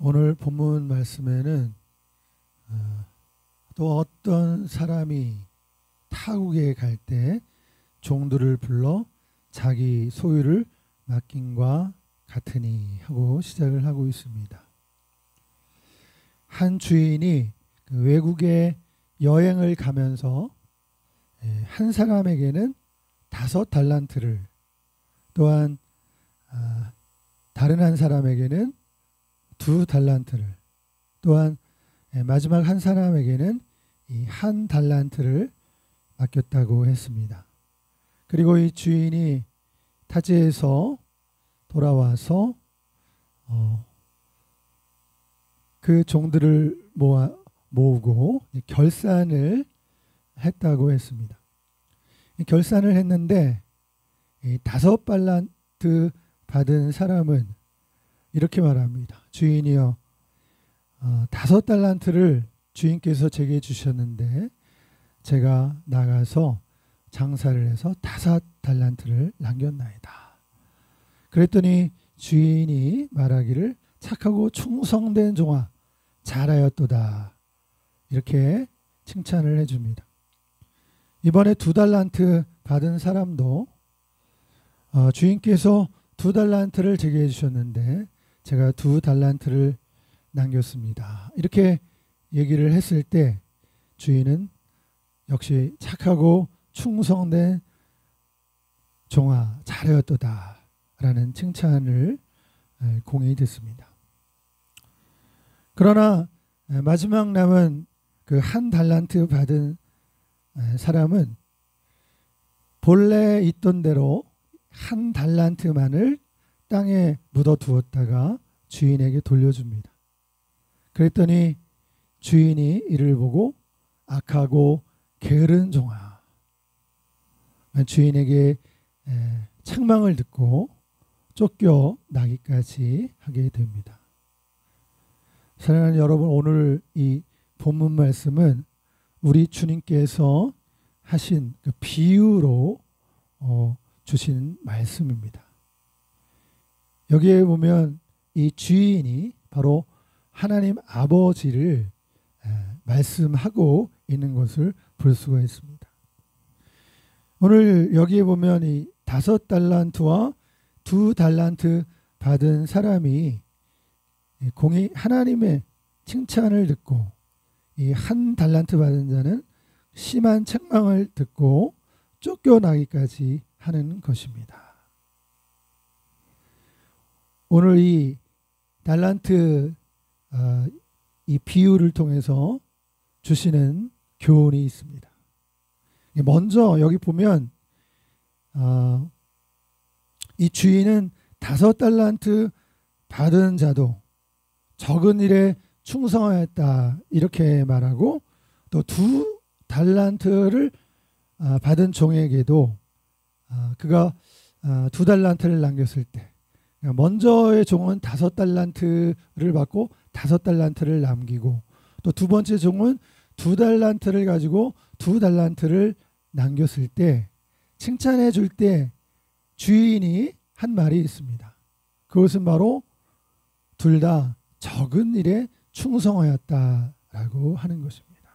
오늘 본문 말씀에는 또 어떤 사람이 타국에 갈 때 종들을 불러 자기 소유를 맡김과 같으니 하고 시작을 하고 있습니다. 한 주인이 외국에 여행을 가면서 한 사람에게는 5달란트를, 또한 다른 한 사람에게는 2달란트를, 또한 마지막 한 사람에게는 이 1달란트를 맡겼다고 했습니다. 그리고 이 주인이 타지에서 돌아와서 그 종들을 모으고 결산을 했다고 했습니다. 결산을 했는데 5달란트 받은 사람은 이렇게 말합니다. 주인이여, 5달란트를 주인께서 제게 주셨는데 제가 나가서 장사를 해서 5달란트를 남겼나이다. 그랬더니 주인이 말하기를 착하고 충성된 종아, 잘하였도다. 이렇게 칭찬을 해줍니다. 이번에 2달란트 받은 사람도 주인께서 2달란트를 제게 해주셨는데 제가 2달란트를 남겼습니다. 이렇게 얘기를 했을 때 주인은 역시 착하고 충성된 종아, 잘하였도다 라는 칭찬을 공히 듣습니다. 그러나 마지막 남은 그 1달란트 받은 사람은 본래 있던 대로 1달란트만을 땅에 묻어두었다가 주인에게 돌려줍니다. 그랬더니 주인이 이를 보고 악하고 게으른 종아, 주인에게 책망을 듣고 쫓겨나기까지 하게 됩니다. 사랑하는 여러분, 오늘 이 본문 말씀은 우리 주님께서 하신 그 비유로 주신 말씀입니다. 여기에 보면 이 주인이 바로 하나님 아버지를 말씀하고 있는 것을 볼 수가 있습니다. 오늘 여기에 보면 이 5달란트와 2달란트 받은 사람이 공히 하나님의 칭찬을 듣고 이 1달란트 받은 자는 심한 책망을 듣고 쫓겨나기까지 하는 것입니다. 오늘 이 달란트 이 비유를 통해서 주시는 교훈이 있습니다. 먼저 여기 보면 이 주인은 5달란트 받은 자도 적은 일에 충성하였다 이렇게 말하고, 또 2달란트를 받은 종에게도 그가 2달란트를 남겼을 때 먼저의 종은 5달란트를 받고 5달란트를 남기고, 또 두 번째 종은 2달란트를 가지고 2달란트를 남겼을 때 칭찬해 줄 때 주인이 한 말이 있습니다. 그것은 바로 둘 다 적은 일에 충성하였다라고 하는 것입니다.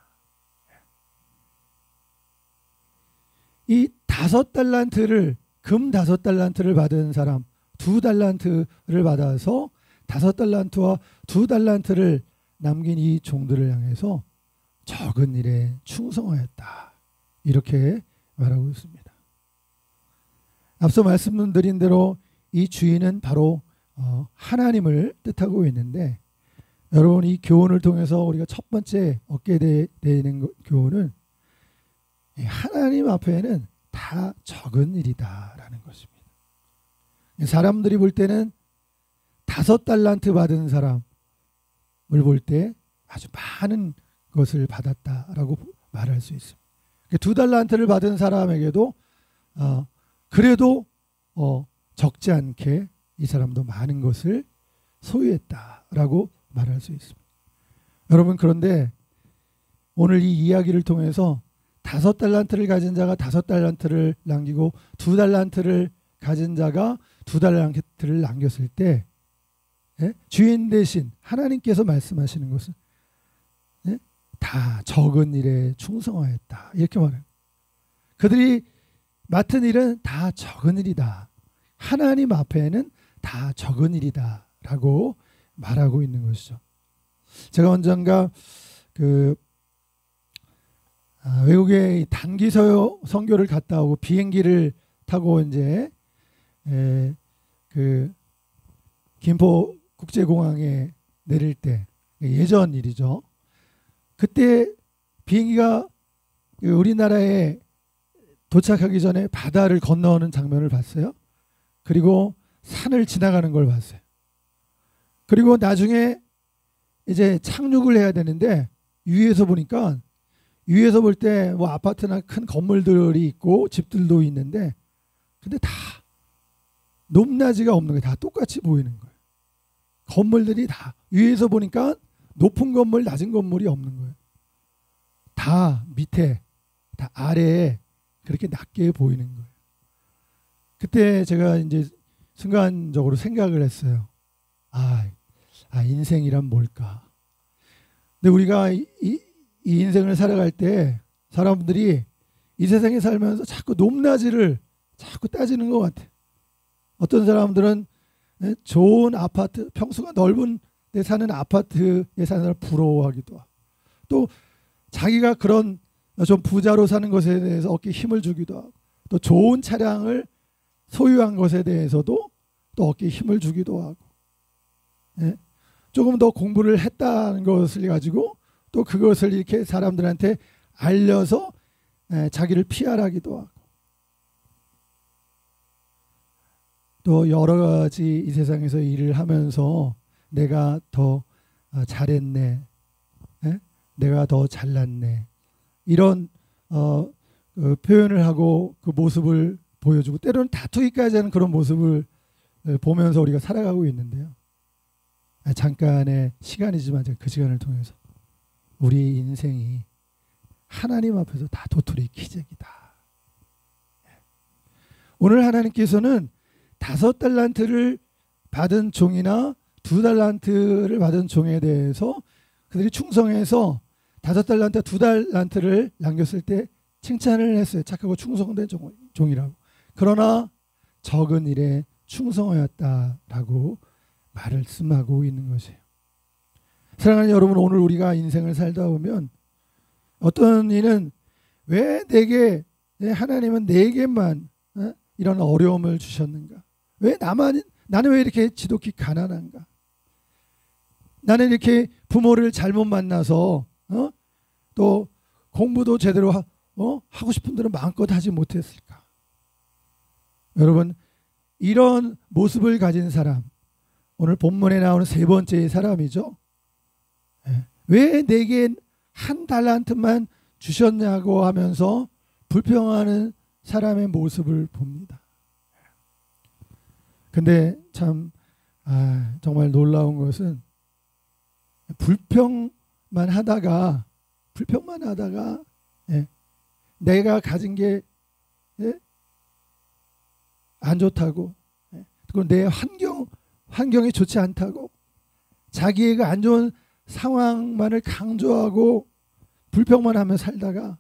이 5달란트를 금 5달란트를 받은 사람, 2달란트를 받아서 5달란트와 2달란트를 남긴 이 종들을 향해서 적은 일에 충성하였다 이렇게 말하고 있습니다. 앞서 말씀드린 대로 이 주인은 바로 하나님을 뜻하고 있는데, 여러분 이 교훈을 통해서 우리가 첫 번째 얻게 되는 교훈은 하나님 앞에는 다 적은 일이다라는 것입니다. 사람들이 볼 때는 5달란트 받은 사람을 볼 때 아주 많은 것을 받았다라고 말할 수 있습니다. 2달란트를 받은 사람에게도 그래도 적지 않게 이 사람도 많은 것을 소유했다라고 말할 수 있습니다. 여러분, 그런데 오늘 이 이야기를 통해서 5달란트를 가진 자가 5달란트를 남기고 2달란트를 가진 자가 2달란트를 남겼을 때 예? 주인 대신 하나님께서 말씀하시는 것은 예? 다 적은 일에 충성하였다 이렇게 말해요. 그들이 맡은 일은 다 적은 일이다. 하나님 앞에는 다 적은 일이다 라고 말하고 있는 것이죠. 제가 언젠가 외국에 단기 선교를 갔다 오고 비행기를 타고 이제 김포 국제공항에 내릴 때 예전 일이죠. 그때 비행기가 우리나라에 도착하기 전에 바다를 건너는 장면을 봤어요. 그리고 산을 지나가는 걸 봤어요. 그리고 나중에 이제 착륙을 해야 되는데 위에서 보니까 위에서 볼 때 뭐 아파트나 큰 건물들이 있고 집들도 있는데 근데 다 높낮이가 없는 거예요. 다 똑같이 보이는 거예요. 건물들이 다 위에서 보니까 높은 건물, 낮은 건물이 없는 거예요. 다 밑에, 다 아래에 그렇게 낮게 보이는 거예요. 그때 제가 이제 순간적으로 생각을 했어요. 인생이란 뭘까? 근데 우리가 이 인생을 살아갈 때 사람들이 이 세상에 살면서 자꾸 높낮이를 자꾸 따지는 것 같아요. 어떤 사람들은 좋은 아파트, 평수가 넓은 데 사는 아파트에 사는 사람을 부러워하기도 하고 또 자기가 그런 좀 부자로 사는 것에 대해서 어깨에 힘을 주기도 하고 또 좋은 차량을 소유한 것에 대해서도 또 어깨에 힘을 주기도 하고 예? 조금 더 공부를 했다는 것을 가지고 또 그것을 이렇게 사람들한테 알려서 자기를 피하라기도 하고 또 여러 가지 이 세상에서 일을 하면서 내가 더 잘했네, 내가 더 잘났네 이런 표현을 하고 그 모습을 보여주고 때로는 다투기까지 하는 그런 모습을 보면서 우리가 살아가고 있는데요. 잠깐의 시간이지만 그 시간을 통해서 우리 인생이 하나님 앞에서 다 도토리 기적이다. 오늘 하나님께서는 5달란트를 받은 종이나 2달란트를 받은 종에 대해서 그들이 충성해서 5달란트, 2달란트를 남겼을 때 칭찬을 했어요. 착하고 충성된 종이라고. 그러나 적은 일에 충성하였다라고 말씀하고 있는 것이에요. 사랑하는 여러분, 오늘 우리가 인생을 살다 보면 어떤 이는 왜 내게 하나님은 내게만 이런 어려움을 주셨는가? 왜 나는 왜 이렇게 지독히 가난한가? 나는 이렇게 부모를 잘못 만나서 또 공부도 제대로 하고 싶은 대로 마음껏 하지 못했을까? 여러분, 이런 모습을 가진 사람, 오늘 본문에 나오는 3번째 사람이죠. 왜 내게 1달란트만 주셨냐고 하면서 불평하는 사람의 모습을 봅니다. 근데 참 정말 놀라운 것은 불평만 하다가 내가 가진 게 안 좋다고 그리고 내 환경이 좋지 않다고 자기가 안 좋은 상황만을 강조하고 불평만 하며 살다가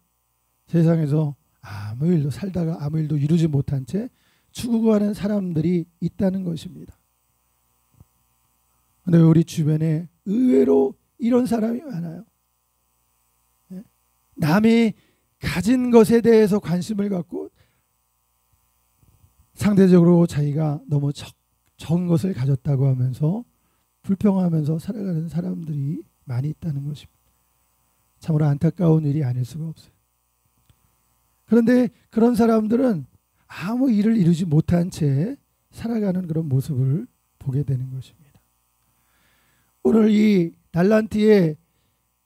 세상에서 아무 일도 이루지 못한 채 추구하는 사람들이 있다는 것입니다. 그런데 우리 주변에 의외로 이런 사람이 많아요. 남이 가진 것에 대해서 관심을 갖고 상대적으로 자기가 너무 적은 것을 가졌다고 하면서 불평하면서 살아가는 사람들이 많이 있다는 것입니다. 참으로 안타까운 일이 아닐 수가 없어요. 그런데 그런 사람들은 아무 일을 이루지 못한 채 살아가는 그런 모습을 보게 되는 것입니다. 오늘 이 달란트의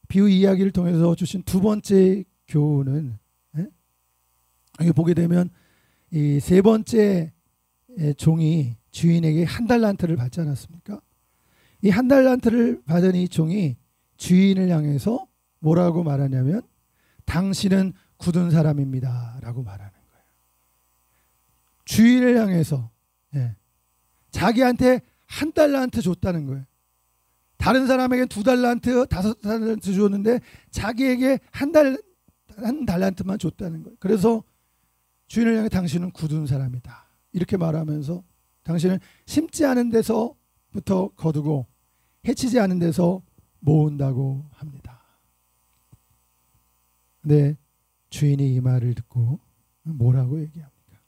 비유 이야기를 통해서 주신 2번째 교훈은 여기 보게 되면 이 3번째 종이 주인에게 1달란트를 받지 않았습니까? 이 1달란트를 받은 이 종이 주인을 향해서 뭐라고 말하냐면 당신은 굳은 사람입니다 라고 말하는 거예요. 주인을 향해서 자기한테 1달란트 줬다는 거예요. 다른 사람에게 2달란트, 5달란트 주었는데 자기에게 한 달란트만 줬다는 거예요. 그래서 주인을 향해 당신은 굳은 사람이다. 이렇게 말하면서 당신은 심지 않은 데서부터 거두고 해치지 않은 데서 모은다고 합니다. 근데 주인이 이 말을 듣고 뭐라고 얘기합니까?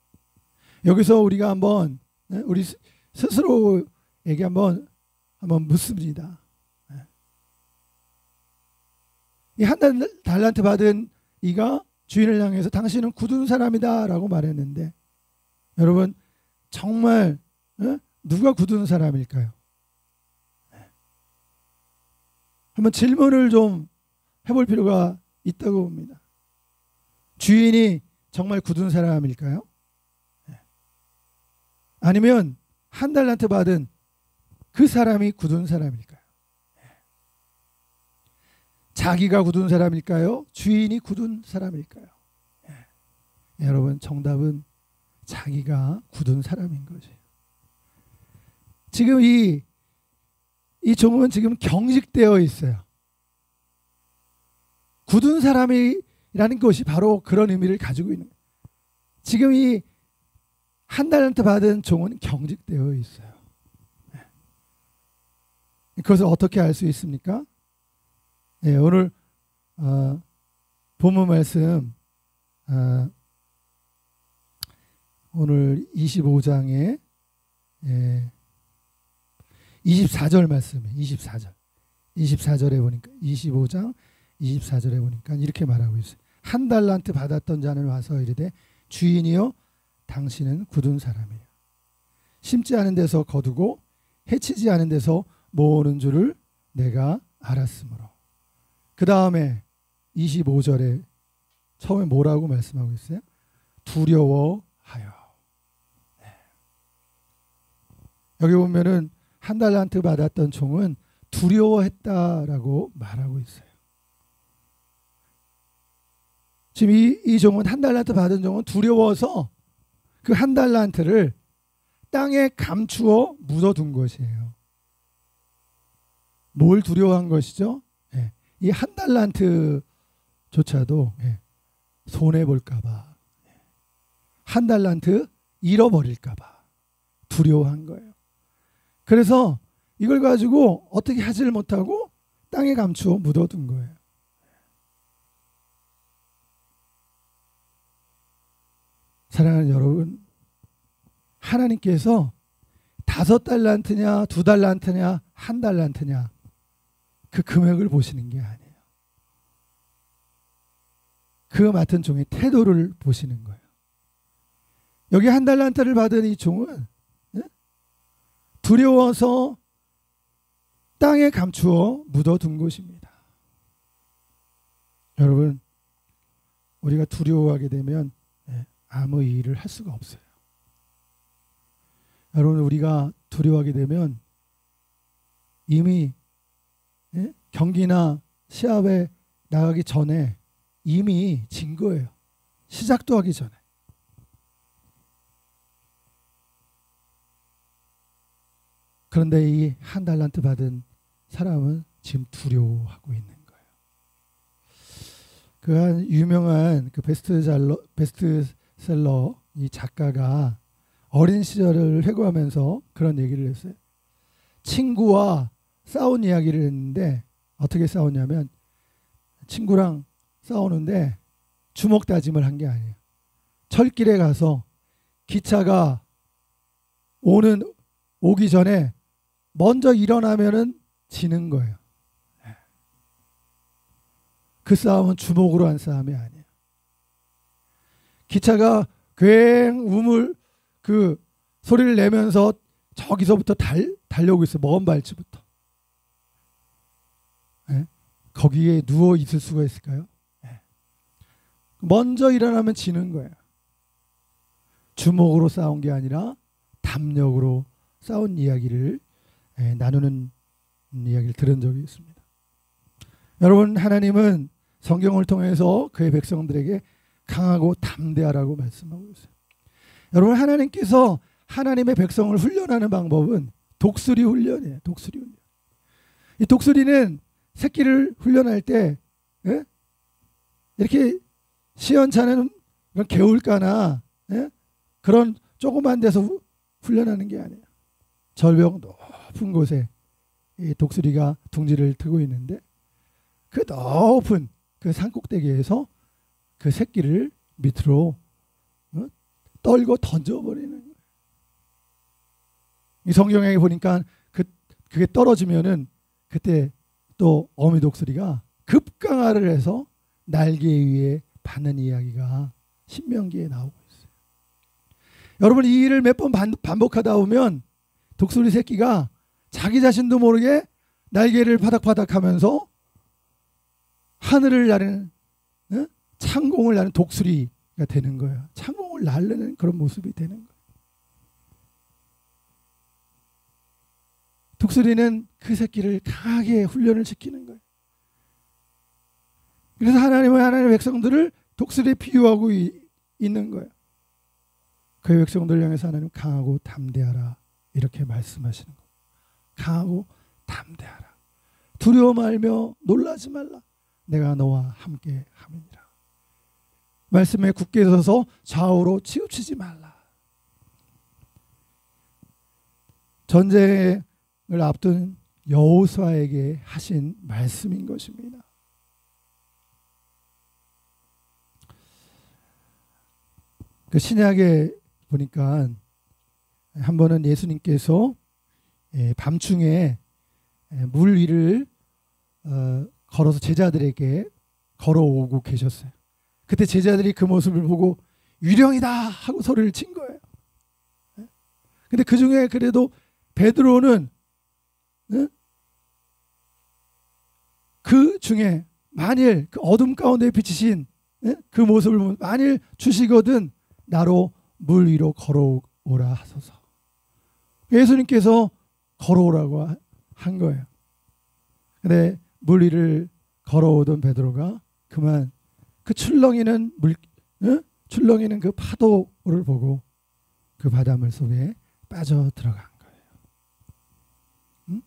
여기서 우리가 한번 우리 스스로에게 한번 묻습니다. 이 한 달란트 받은 이가 주인을 향해서 당신은 굳은 사람이다 라고 말했는데, 여러분 정말 누가 굳은 사람일까요? 한번 질문을 좀 해볼 필요가 있다고 봅니다. 주인이 정말 굳은 사람일까요? 아니면 한 달란트 받은 그 사람이 굳은 사람일까요? 자기가 굳은 사람일까요? 주인이 굳은 사람일까요? 여러분 정답은 자기가 굳은 사람인 거죠. 지금 이 종은 지금 경직되어 있어요. 굳은 사람이라는 것이 바로 그런 의미를 가지고 있는 거예요. 지금 이 한 달란트 받은 종은 경직되어 있어요. 그것을 어떻게 알 수 있습니까? 오늘 본문 말씀 오늘 25장에 24절 말씀이에요. 24절에 보니까 25장 24절에 보니까 이렇게 말하고 있어요. 한 달란트 받았던 자는 와서 이르되 주인이여 당신은 굳은 사람이에요. 심지 않은 데서 거두고 해치지 않은 데서 모으는 줄을 내가 알았으므로. 그 다음에 25절에 처음에 뭐라고 말씀하고 있어요? 두려워하여. 여기 보면은 한 달란트 받았던 종은 두려워했다라고 말하고 있어요. 지금 이 종은 한 달란트 받은 종은 두려워서 그 한 달란트를 땅에 감추어 묻어둔 것이에요. 뭘 두려워한 것이죠? 이 한 달란트조차도 손해볼까봐, 한 달란트 잃어버릴까봐 두려워한 거예요. 그래서 이걸 가지고 어떻게 하지를 못하고 땅에 감추어 묻어둔 거예요. 사랑하는 여러분, 하나님께서 5달란트냐 2달란트냐 1달란트냐 그 금액을 보시는 게 아니에요. 그 맡은 종의 태도를 보시는 거예요. 여기 1달란트를 받은 이 종은 두려워서 땅에 감추어 묻어둔 것입니다. 여러분, 우리가 두려워하게 되면 아무 일을 할 수가 없어요. 여러분, 우리가 두려워하게 되면 이미 경기나 시합에 나가기 전에 이미 진 거예요. 시작도 하기 전에. 그런데 이 한 달란트 받은 사람은 지금 두려워하고 있는 거예요. 그 한 유명한 그 베스트셀러 이 작가가 어린 시절을 회고하면서 그런 얘기를 했어요. 친구와 싸운 이야기를 했는데 어떻게 싸웠냐면, 친구랑 싸우는데 주먹 다짐을 한 게 아니에요. 철길에 가서 기차가 오기 전에 먼저 일어나면은 지는 거예요. 그 싸움은 주먹으로 한 싸움이 아니에요. 기차가 괭 우물 그 소리를 내면서 저기서부터 달려오고 있어요. 먼 발치부터. 거기에 누워 있을 수가 있을까요? 먼저 일어나면 지는 거예요. 주먹으로 싸운 게 아니라 담력으로 싸운 이야기를 나누는 이야기를 들은 적이 있습니다. 여러분, 하나님은 성경을 통해서 그의 백성들에게 강하고 담대하라고 말씀하고 있어요. 여러분, 하나님께서 하나님의 백성을 훈련하는 방법은 독수리 훈련이에요. 독수리 훈련. 이 독수리는 새끼를 훈련할 때 예? 이렇게 시원찮은 그런 개울가나 예? 그런 조그만 데서 훈련하는 게 아니에요. 절벽 높은 곳에 이 독수리가 둥지를 트고 있는데 그 높은 그 산꼭대기에서 그 새끼를 밑으로 떨고 던져버리는 거예요. 이 성경에 보니까 그게 떨어지면은 그때 또 어미 독수리가 급강하를 해서 날개 위에 받는 이야기가 신명기에 나오고 있어요. 여러분 이 일을 몇 번 반복하다 보면 독수리 새끼가 자기 자신도 모르게 날개를 파닥파닥하면서 하늘을 나르는 창공을 나는 독수리가 되는 거예요. 창공을 날르는 그런 모습이 되는 거예요. 독수리는 그 새끼를 강하게 훈련을 시키는 거예요. 그래서 하나님은 하나님의 백성들을 독수리에 비유하고 있는 거예요. 그의 백성들을 향해서 하나님 강하고 담대하라 이렇게 말씀하시는 거예요. 강하고 담대하라. 두려워 말며 놀라지 말라. 내가 너와 함께 함이니라. 말씀에 굳게 서서 좌우로 치우치지 말라. 전쟁을 앞둔 여호수아에게 하신 말씀인 것입니다. 그 신약에 보니까 한 번은 예수님께서 밤중에 물 위를 걸어서 제자들에게 걸어오고 계셨어요. 그때 제자들이 그 모습을 보고 유령이다 하고 소리를 친 거예요. 근데 그 중에 그래도 베드로는 그 중에 만일 그 어둠 가운데 비치신 그 모습을 보면 만일 주시거든 나로 물 위로 걸어오라 하소서. 예수님께서 걸어오라고 한 거예요. 근데 물 위를 걸어오던 베드로가 그만 그 출렁이는 출렁이는 그 파도를 보고 그 바닷물 속에 빠져 들어간 거예요. 응?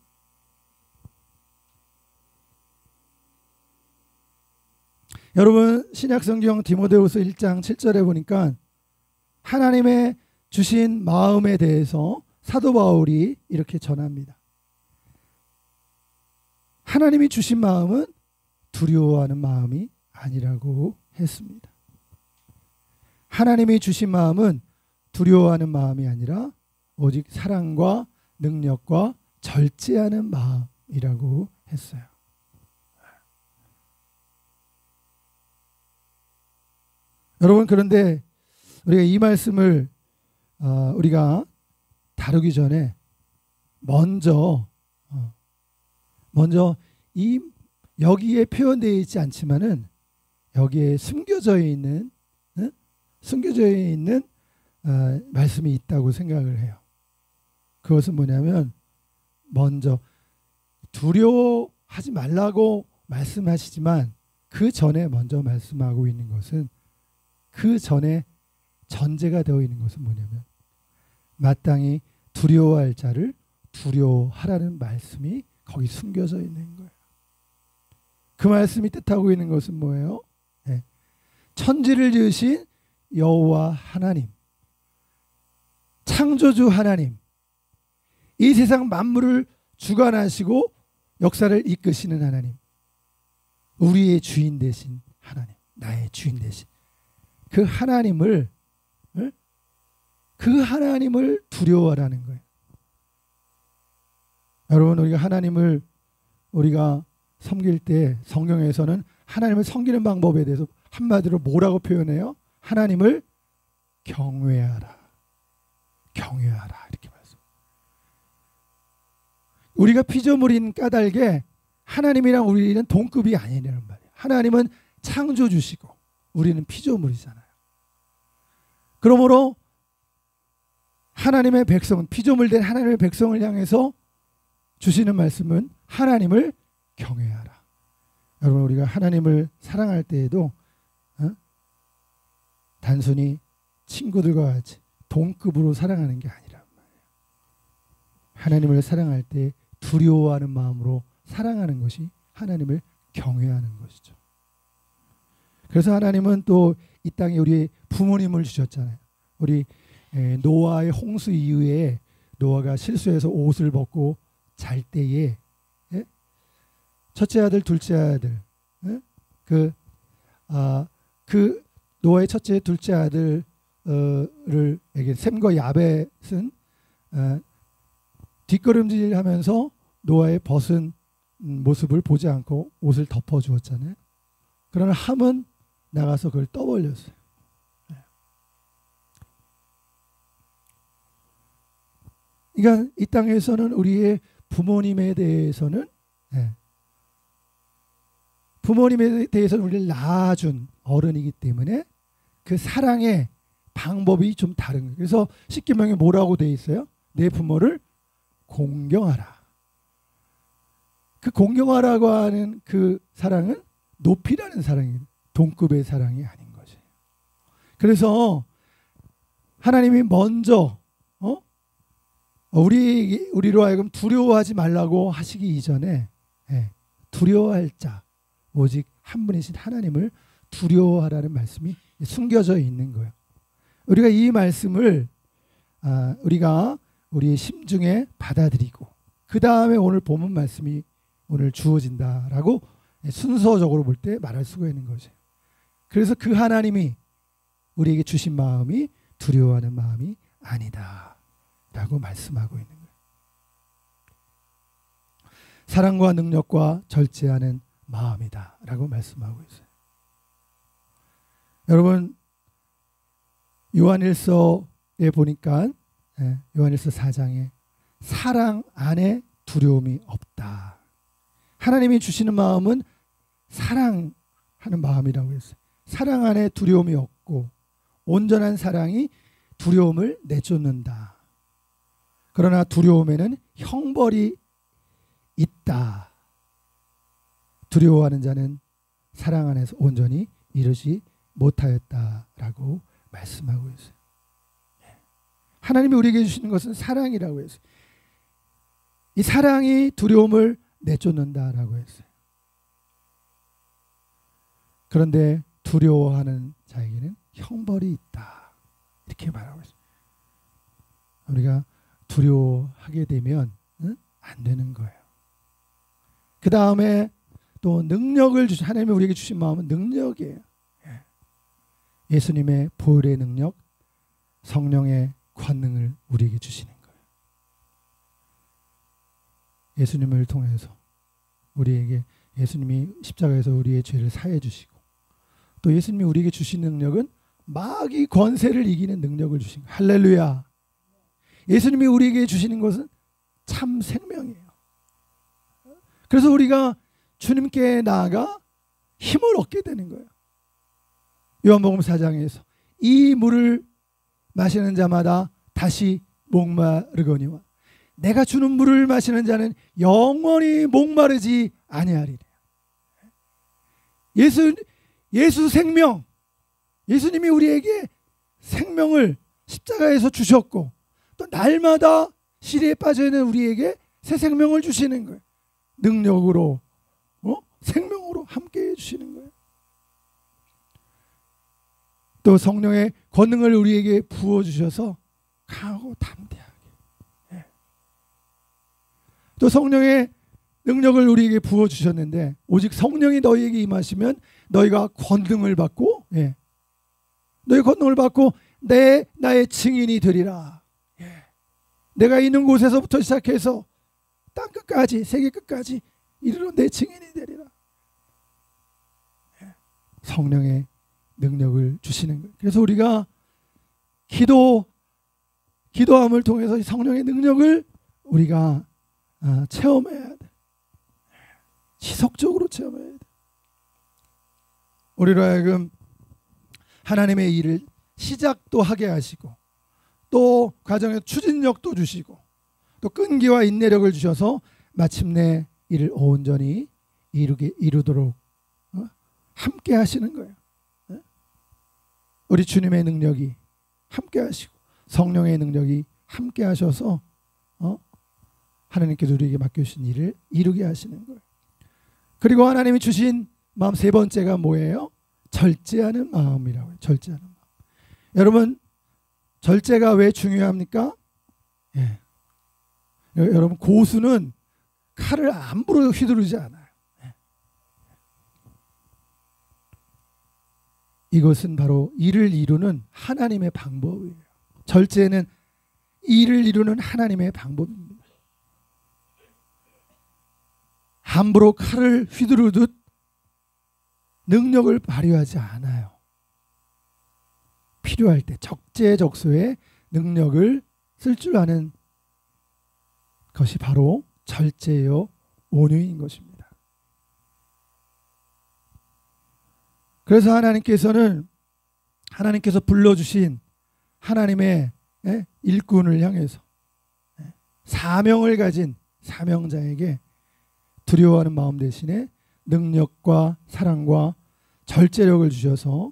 여러분 신약성경 디모데후서 1장 7절에 보니까 하나님의 주신 마음에 대해서 사도 바울이 이렇게 전합니다. 하나님이 주신 마음은 두려워하는 마음이 아니라고 했습니다. 하나님이 주신 마음은 두려워하는 마음이 아니라 오직 사랑과 능력과 절제하는 마음이라고 했어요. 여러분 그런데 우리가 이 말씀을 우리가 다루기 전에 먼저 이 여기에 표현되어 있지 않지만은 여기에 숨겨져 있는 말씀이 있다고 생각을 해요. 그것은 뭐냐면 먼저 두려워하지 말라고 말씀하시지만 그 전에 먼저 말씀하고 있는 것은 그 전에 전제가 되어 있는 것은 뭐냐면 마땅히 두려워할 자를 두려워하라는 말씀이 거기 숨겨져 있는 거예요. 그 말씀이 뜻하고 있는 것은 뭐예요? 네. 천지를 지으신 여호와 하나님, 창조주 하나님, 이 세상 만물을 주관하시고 역사를 이끄시는 하나님, 우리의 주인 되신 하나님, 나의 주인 되신 그 하나님을 두려워하라는 거예요. 여러분 우리가 하나님을 우리가 섬길 때 성경에서는 하나님을 섬기는 방법에 대해서 한마디로 뭐라고 표현해요? 하나님을 경외하라. 경외하라 이렇게 말씀. 우리가 피조물인 까닭에 하나님이랑 우리는 동급이 아니라는 말이에요. 하나님은 창조주시고 우리는 피조물이잖아요. 그러므로 하나님의 백성은 피조물 된 하나님의 백성을 향해서 주시는 말씀은 하나님을 경외하라. 여러분 우리가 하나님을 사랑할 때에도 단순히 친구들과 같이 동급으로 사랑하는 게 아니란 말이에요. 하나님을 사랑할 때 두려워하는 마음으로 사랑하는 것이 하나님을 경외하는 것이죠. 그래서 하나님은 또 이 땅에 우리 부모님을 주셨잖아요. 우리 노아의 홍수 이후에 노아가 실수해서 옷을 벗고 잘 때에 첫째 아들, 둘째 아들, 그 노아의 첫째, 둘째 아들을 셈과 야벳은 뒷걸음질하면서 노아의 벗은 모습을 보지 않고 옷을 덮어주었잖아요. 그러나 함은 나가서 그걸 떠벌렸어요. 그러니까 이 땅에서는 우리의 부모님에 대해서는 부모님에 대해서는 우리를 낳아준 어른이기 때문에 그 사랑의 방법이 좀 다른 거예요. 그래서 십계명에 뭐라고 되어 있어요? 내 부모를 공경하라. 그 공경하라고 하는 그 사랑은 높이라는 사랑이에요. 동급의 사랑이 아닌 것이에요. 그래서 하나님이 먼저 우리로 하여금 두려워하지 말라고 하시기 이전에 두려워할 자 오직 한 분이신 하나님을 두려워하라는 말씀이 숨겨져 있는 거예요. 우리가 이 말씀을 우리가 우리의 심중에 받아들이고 그 다음에 오늘 본문 말씀이 오늘 주어진다라고 순서적으로 볼 때 말할 수가 있는 거죠. 그래서 그 하나님이 우리에게 주신 마음이 두려워하는 마음이 아니다 라고 말씀하고 있는 거예요. 사랑과 능력과 절제하는 마음이다 라고 말씀하고 있어요. 여러분 요한일서에 보니까 요한일서 4장에 사랑 안에 두려움이 없다. 하나님이 주시는 마음은 사랑하는 마음이라고 했어요. 사랑 안에 두려움이 없고 온전한 사랑이 두려움을 내쫓는다. 그러나 두려움에는 형벌이 있다. 두려워하는 자는 사랑 안에서 온전히 이르지 못하였다라고 말씀하고 있어요. 하나님이 우리에게 주시는 것은 사랑이라고 했어요. 이 사랑이 두려움을 내쫓는다라고 했어요. 그런데 두려워하는 자에게는 형벌이 있다. 이렇게 말하고 있어요. 우리가 두려워하게 되면 안 되는 거예요. 그 다음에 또 능력을 주신 하나님이 우리에게 주신 마음은 능력이에요. 예수님의 보혈의 능력, 성령의 권능을 우리에게 주시는 거예요. 예수님을 통해서 우리에게 예수님이 십자가에서 우리의 죄를 사해 주시고 또 예수님이 우리에게 주신 능력은 마귀 권세를 이기는 능력을 주신 거예요. 할렐루야. 예수님이 우리에게 주시는 것은 참 생명이에요. 그래서 우리가 주님께 나아가 힘을 얻게 되는 거예요. 요한복음 4장에서 이 물을 마시는 자마다 다시 목마르거니와 내가 주는 물을 마시는 자는 영원히 목마르지 아니하리라. 예수 생명, 예수님이 우리에게 생명을 십자가에서 주셨고 또 날마다 시리에 빠져있는 우리에게 새 생명을 주시는 거예요. 능력으로 생명으로 함께 해주시는 거예요. 또 성령의 권능을 우리에게 부어주셔서 강하고 담대하게 또 성령의 능력을 우리에게 부어주셨는데 오직 성령이 너희에게 임하시면 너희가 권능을 받고 너희 권능을 받고 나의 증인이 되리라. 내가 있는 곳에서부터 시작해서 땅 끝까지 세계 끝까지 이르러 내 증인이 되리라. 성령의 능력을 주시는 거예요. 그래서 우리가 기도함을 통해서 성령의 능력을 우리가 체험해야 돼. 지속적으로 체험해야 돼. 우리로 하여금 하나님의 일을 시작도 하게 하시고 또 과정에 추진력도 주시고 또 끈기와 인내력을 주셔서 마침내 이를 온전히 이루도록 함께 하시는 거예요. 우리 주님의 능력이 함께 하시고 성령의 능력이 함께 하셔서 하나님께서 우리에게 맡겨주신 일을 이루게 하시는 거예요. 그리고 하나님이 주신 마음 세 번째가 뭐예요? 절제하는 마음이라고 해요. 절제하는 마음. 여러분, 절제가 왜 중요합니까? 예. 여러분, 고수는 칼을 함부로 휘두르지 않아요. 예. 이것은 바로 일을 이루는 하나님의 방법이에요. 절제는 일을 이루는 하나님의 방법입니다. 함부로 칼을 휘두르듯 능력을 발휘하지 않아요. 필요할 때 적재적소에 능력을 쓸 줄 아는 것이 바로 절제요 온유인 것입니다. 그래서 하나님께서 불러주신 하나님의 일꾼을 향해서 사명을 가진 사명자에게 두려워하는 마음 대신에 능력과 사랑과 절제력을 주셔서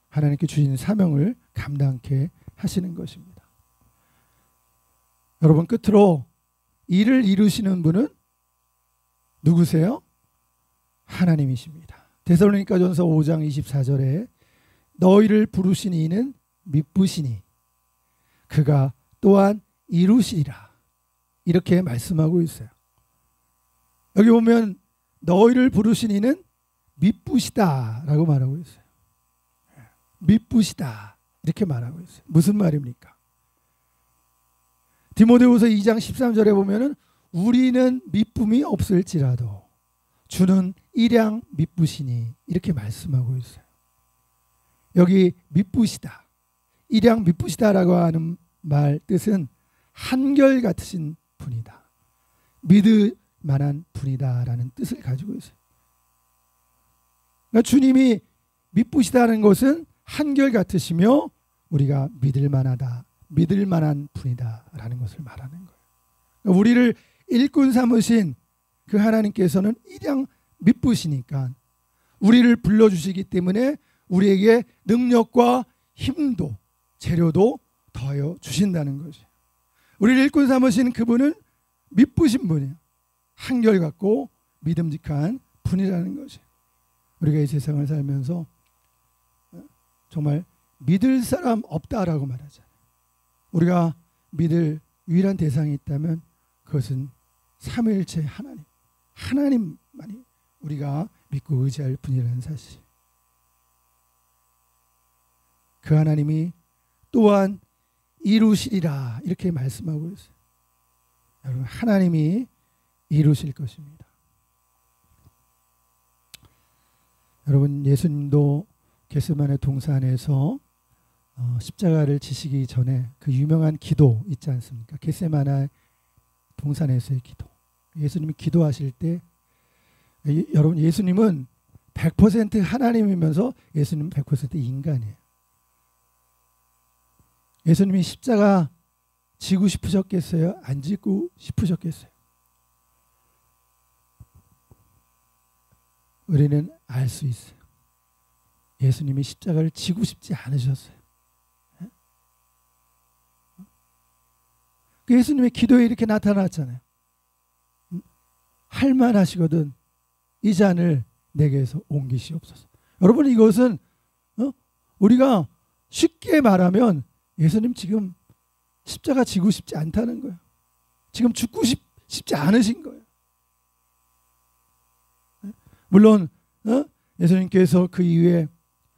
하나님께 주신 사명을 감당케 하시는 것입니다. 여러분, 끝으로 일을 이루시는 분은 누구세요? 하나님이십니다. 데살로니가전서 5장 24절에 너희를 부르신 이는 미쁘시니 그가 또한 이루시리라, 이렇게 말씀하고 있어요. 여기 보면 너희를 부르신 이는 미쁘시다라고 말하고 있어요. 미쁘시다 이렇게 말하고 있어요. 무슨 말입니까? 디모데후서 2장 13절에 보면은 우리는 미쁨이 없을지라도 주는 일양 미쁘시니 이렇게 말씀하고 있어요. 여기 미쁘시다, 일양 미쁘시다라고 하는 말 뜻은 한결같으신 분이다, 믿을 만한 분이다라는 뜻을 가지고 있어요. 그러니까 주님이 미쁘시다는 것은 한결같으시며 우리가 믿을 만하다, 믿을 만한 분이다라는 것을 말하는 거예요. 그러니까 우리를 일꾼 삼으신 그 하나님께서는 일양 미쁘시니까 우리를 불러주시기 때문에 우리에게 능력과 힘도 재료도 더하여 주신다는 것이에요. 우리를 일꾼 삼으신 그분은 미쁘신 분이에요. 한결같고 믿음직한 분이라는 것이에요. 우리가 이 세상을 살면서 정말 믿을 사람 없다라고 말하잖아요. 우리가 믿을 유일한 대상이 있다면 그것은 삼위일체 하나님만이 우리가 믿고 의지할 분이라는 사실. 그 하나님이 또한 이루시리라 이렇게 말씀하고 있어요. 여러분, 하나님이 이루실 것입니다. 여러분, 예수님도 겟세마네 동산에서 십자가를 지시기 전에 그 유명한 기도 있지 않습니까? 겟세마네 동산에서의 기도. 예수님이 기도하실 때 여러분, 예수님은 100% 하나님이면서 예수님은 100% 인간이에요. 예수님이 십자가 지고 싶으셨겠어요? 안 지고 싶으셨겠어요? 우리는 알 수 있어요. 예수님이 십자가를 지고 싶지 않으셨어요. 그 예수님의 기도에 이렇게 나타났잖아요. 할만하시거든 이 잔을 내게서 옮기시옵소서. 여러분, 이것은 우리가 쉽게 말하면 예수님 지금 십자가 지고 싶지 않다는 거예요. 지금 죽고 싶지 않으신 거예요. 물론 예수님께서 그 이후에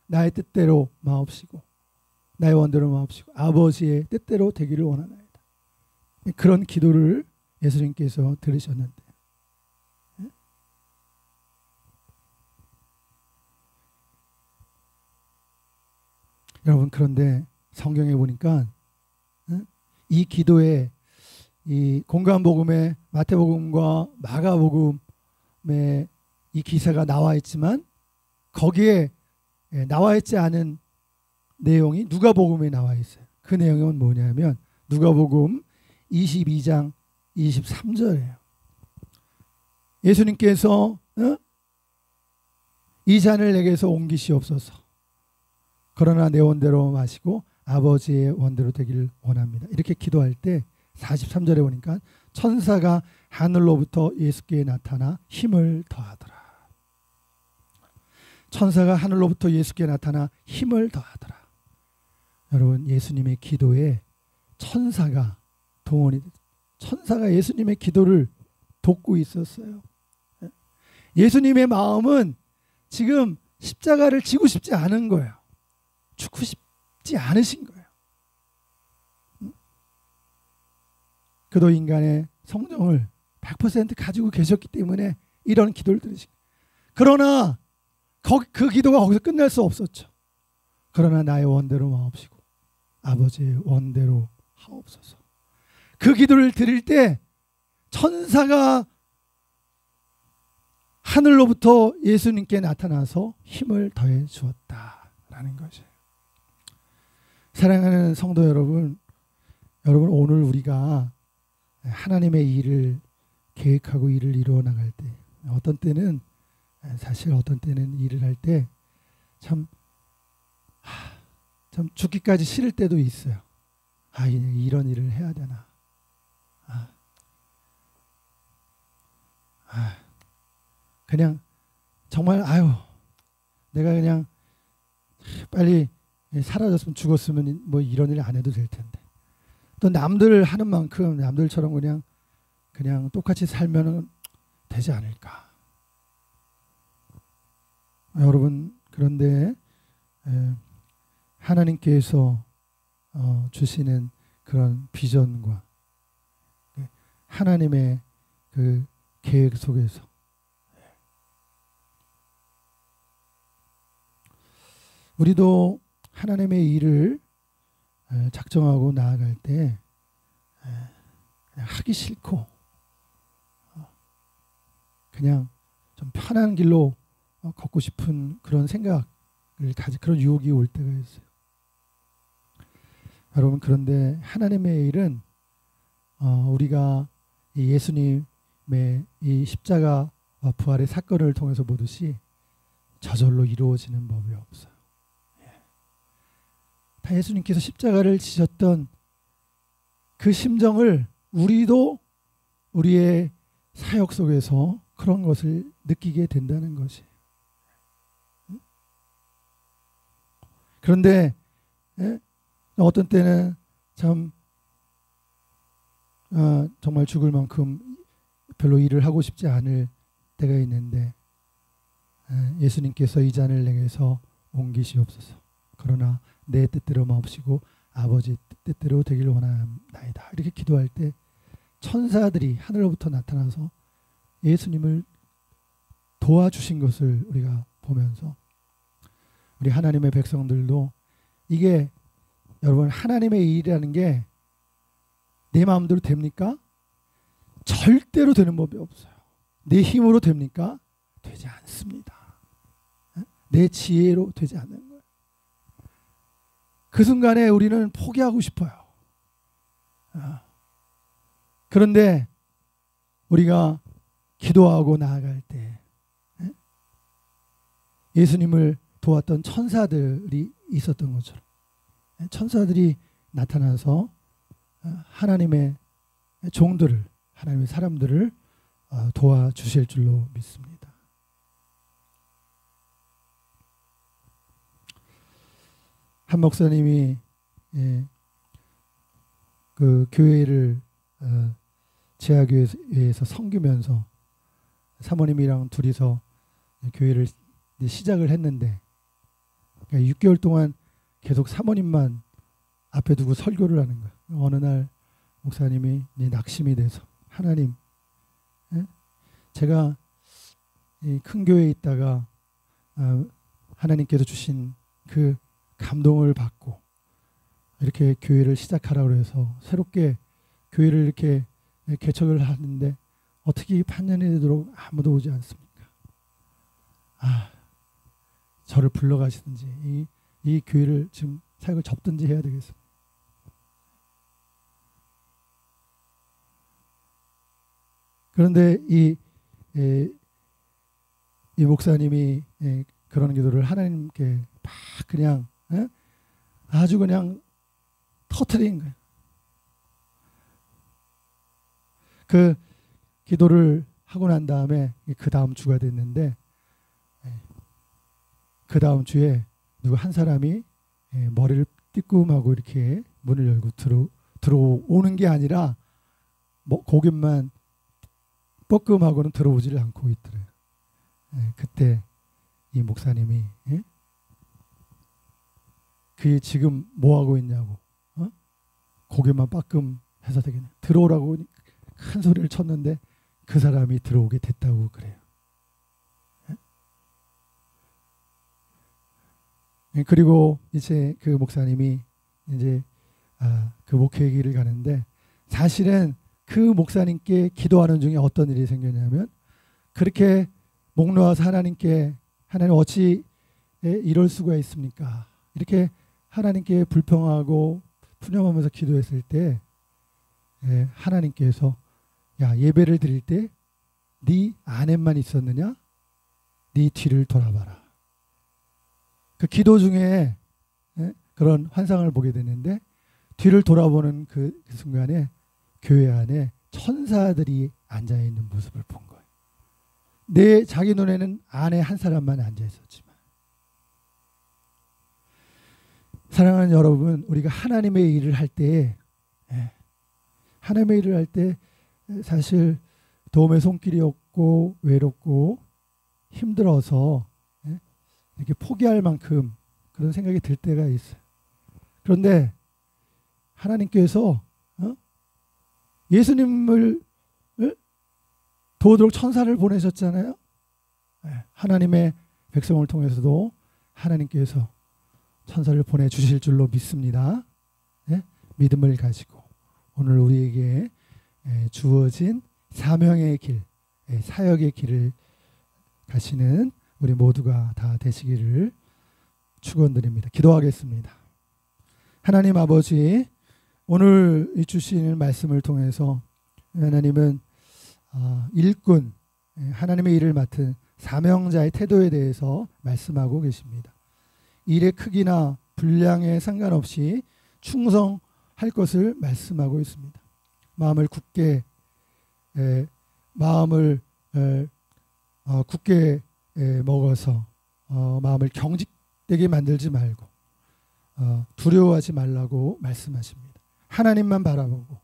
나의 뜻대로 마옵시고 나의 원대로 마옵시고 아버지의 뜻대로 되기를 원하나이다, 그런 기도를 예수님께서 들으셨는데, 여러분, 그런데 성경에 보니까 이 기도에 이 공관복음에 마태복음과 마가복음에 이 기사가 나와 있지만 거기에 나와 있지 않은 내용이 누가복음에 나와 있어요. 그 내용은 뭐냐면 누가복음 22장 23절이에요. 예수님께서 이 잔을 내게서 옮기시옵소서. 그러나 내 원대로 마시고 아버지의 원대로 되기를 원합니다. 이렇게 기도할 때 43절에 보니까 천사가 하늘로부터 예수께 나타나 힘을 더하더라. 천사가 하늘로부터 예수께 나타나 힘을 더하더라. 여러분, 예수님의 기도에 천사가 동원이 됐어요. 천사가 예수님의 기도를 돕고 있었어요. 예수님의 마음은 지금 십자가를 지고 싶지 않은 거예요. 죽고 싶지 않으신 거예요. 그도 인간의 성정을 100% 가지고 계셨기 때문에 이런 기도를 들으신 거예요. 그러나 그 기도가 거기서 끝날 수 없었죠. 그러나 나의 원대로 마옵시고 아버지의 원대로 하옵소서. 그 기도를 드릴 때 천사가 하늘로부터 예수님께 나타나서 힘을 더해 주었다라는 것이에요. 사랑하는 성도 여러분, 오늘 우리가 하나님의 일을 계획하고 일을 이루어 나갈 때, 어떤 때는 일을 할 때 참 죽기까지 싫을 때도 있어요. 이런 일을 해야 되나? 그냥 정말 내가 그냥 빨리 사라졌으면 죽었으면 뭐 이런 일 안 해도 될 텐데. 또 남들 하는 만큼 남들처럼 그냥 똑같이 살면 되지 않을까. 여러분, 그런데 하나님께서 주시는 그런 비전과 하나님의 그 계획 속에서 우리도 하나님의 일을 작정하고 나아갈 때 그냥 하기 싫고 그냥 좀 편한 길로 걷고 싶은 그런 생각을 그런 유혹이 올 때가 있어요. 여러분, 그런데 하나님의 일은 우리가 예수님의 이 십자가 부활의 사건을 통해서 보듯이 저절로 이루어지는 법이 없어요. 다 예수님께서 십자가를 지셨던 그 심정을 우리도 우리의 사역 속에서 그런 것을 느끼게 된다는 것이에요. 그런데 어떤 때는 참 정말 죽을 만큼 별로 일을 하고 싶지 않을 때가 있는데 예수님께서 이 잔을 내게서 옮기시옵소서. 그러나 내 뜻대로 마옵시고 아버지 뜻대로 되길 원하나이다. 이렇게 기도할 때 천사들이 하늘로부터 나타나서 예수님을 도와주신 것을 우리가 보면서 우리 하나님의 백성들도 이게 여러분, 하나님의 일이라는 게 내 마음대로 됩니까? 절대로 되는 법이 없어요. 내 힘으로 됩니까? 되지 않습니다. 내 지혜로 되지 않는 거예요. 그 순간에 우리는 포기하고 싶어요. 그런데 우리가 기도하고 나아갈 때 예수님을 도왔던 천사들이 있었던 것처럼 천사들이 나타나서 하나님의 종들을, 하나님의 사람들을 도와주실 줄로 믿습니다. 한 목사님이 그 교회를 지하교회에서 섬기면서 사모님이랑 둘이서 교회를 시작을 했는데 6개월 동안 계속 사모님만 앞에 두고 설교를 하는 거예요. 어느 날 목사님이 낙심이 돼서 하나님, 제가 이 큰 교회에 있다가 하나님께서 주신 그 감동을 받고 이렇게 교회를 시작하라고 해서 새롭게 교회를 이렇게 개척을 하는데 어떻게 반년이 되도록 아무도 오지 않습니까? 저를 불러가시든지 이 교회를 지금 사역을 접든지 해야 되겠습니다. 그런데 이 목사님이 그런 기도를 하나님께 막 그냥 아주 그냥 터뜨린 거예요. 그 기도를 하고 난 다음에 그 다음 주가 됐는데 그 다음 주에 누구 한 사람이 머리를 띠끔하고 이렇게 문을 열고 들어오는 게 아니라 뭐 고개만 뻐끔하고는 들어오지를 않고 있더래요. 그때 이 목사님이 그게 지금 뭐 하고 있냐고 고개만 빠끔해서 되겠네. 들어오라고 큰 소리를 쳤는데 그 사람이 들어오게 됐다고 그래요. 그리고 이제 그 목사님이 이제 그 목회 길을 가는데 사실은 그 목사님께 기도하는 중에 어떤 일이 생겼냐면 그렇게 목 놓아서 하나님께 하나님 어찌 이럴 수가 있습니까? 이렇게 하나님께 불평하고 푸념하면서 기도했을 때 하나님께서 야 예배를 드릴 때 네 안에만 있었느냐? 네 뒤를 돌아봐라. 그 기도 중에 그런 환상을 보게 되는데 뒤를 돌아보는 그 순간에 교회 안에 천사들이 앉아있는 모습을 본 거예요. 내 자기 눈에는 안에 한 사람만 앉아있었지만 사랑하는 여러분 우리가 하나님의 일을 할 때 하나님의 일을 할 때 사실 도움의 손길이 없고 외롭고 힘들어서 이렇게 포기할 만큼 그런 생각이 들 때가 있어요. 그런데 하나님께서 예수님을 도우도록 천사를 보내셨잖아요. 하나님의 백성을 통해서도 하나님께서 천사를 보내주실 줄로 믿습니다. 믿음을 가지고 오늘 우리에게 주어진 사명의 길, 사역의 길을 가시는 우리 모두가 다 되시기를 축원드립니다. 기도하겠습니다. 하나님 아버지 오늘 주시는 말씀을 통해서 하나님은 일꾼 하나님의 일을 맡은 사명자의 태도에 대해서 말씀하고 계십니다. 일의 크기나 분량에 상관없이 충성할 것을 말씀하고 있습니다. 마음을 굳게 먹어서 마음을 경직되게 만들지 말고 두려워하지 말라고 말씀하십니다. 하나님만 바라보고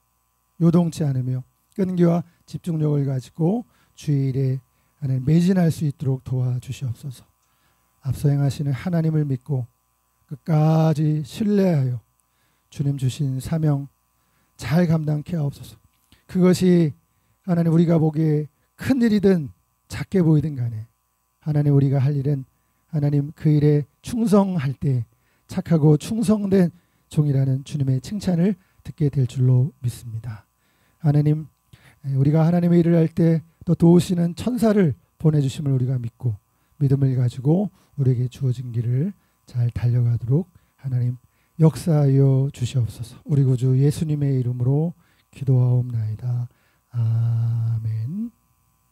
요동치 않으며 끈기와 집중력을 가지고 주일에 하나님 매진할 수 있도록 도와주시옵소서. 앞서 행하시는 하나님을 믿고 끝까지 신뢰하여 주님 주신 사명 잘 감당케 하옵소서. 그것이 하나님 우리가 보기에 큰 일이든 작게 보이든 간에 하나님 우리가 할 일은 하나님 그 일에 충성할 때 착하고 충성된 종이라는 주님의 칭찬을 듣게 될 줄로 믿습니다. 하나님 우리가 하나님의 일을 할 때 또 도우시는 천사를 보내주심을 우리가 믿고 믿음을 가지고 우리에게 주어진 길을 잘 달려가도록 하나님 역사하여 주시옵소서. 우리 구주 예수님의 이름으로 기도하옵나이다. 아멘.